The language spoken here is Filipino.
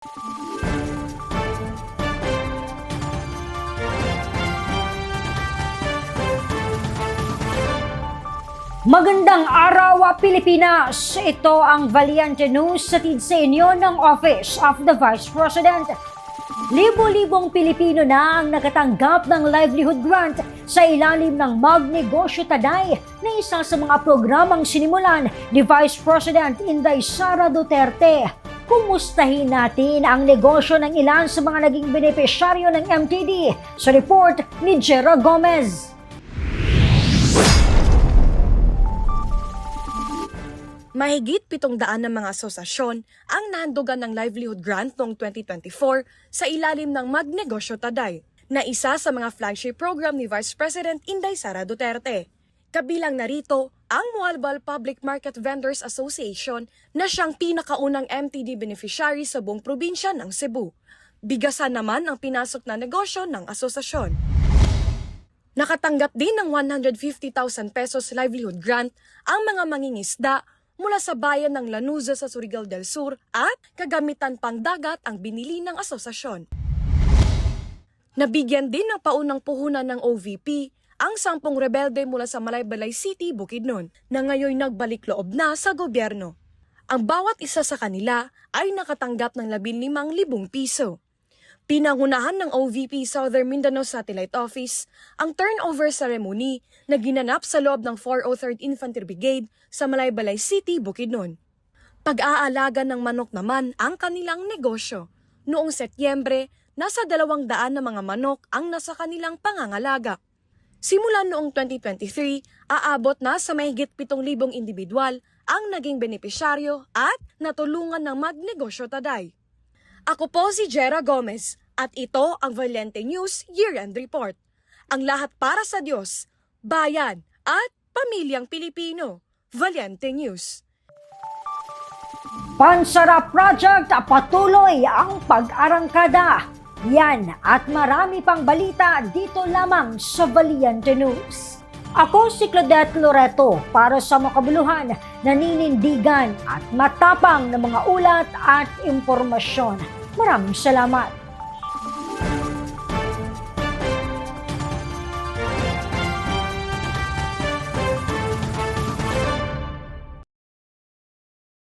Magandang araw, Pilipinas! Ito ang Valiente News hatid sa inyo ng Office of the Vice President. Libo-libong Pilipino na ang nakatanggap ng livelihood grant sa ilalim ng Magnegosyo Taday na isa sa mga programang sinimulan ni Vice President Inday Sara Duterte. Kumustahin natin ang negosyo ng ilan sa mga naging benepisyaryo ng MTD sa report ni Jera Gomez. Mahigit 700 ng mga asosasyon ang nahandugan ng livelihood grant noong 2024 sa ilalim ng Magnegosyo Taday, na isa sa mga flagship program ni Vice President Inday Sara Duterte. Kabilang narito ang Mualbal Public Market Vendors Association na siyang pinakaunang MTD beneficiary sa buong probinsya ng Cebu. Bigasan naman ang pinasok na negosyo ng asosasyon. Nakatanggap din ng 150,000 pesos livelihood grant ang mga mangingisda mula sa bayan ng Lanuza sa Surigao del Sur at kagamitan pang dagat ang binili ng asosasyon. Nabigyan din ng paunang puhunan ng OVP ang 10 rebelde mula sa Malaybalay City, Bukidnon na ngayon nagbalik loob na sa gobyerno. Ang bawat isa sa kanila ay nakatanggap ng 15,000 piso. Pinangunahan ng OVP Southern Mindanao Satellite Office ang turnover ceremony na ginanap sa loob ng 403rd Infantry Brigade sa Malaybalay City, Bukidnon. Pag-aalaga ng manok naman ang kanilang negosyo. Noong Setyembre, nasa 200 na mga manok ang nasa kanilang pangangalaga. Simula noong 2023, aabot na sa mahigit 7,000 individual ang naging benepisyaryo at natulungan ng Magnegosyo Taday. Ako po si Jera Gomez at ito ang Valiente News Year-End Report. Ang lahat para sa Diyos, bayan at pamilyang Pilipino. Valiente News. Pansarap Project, patuloy ang pag-arangkada. Yan at marami pang balita dito lamang sa Valiente News. Ako si Claudette Loreto para sa makabuluhan, naninindigan at matapang na mga ulat at impormasyon. Maraming salamat.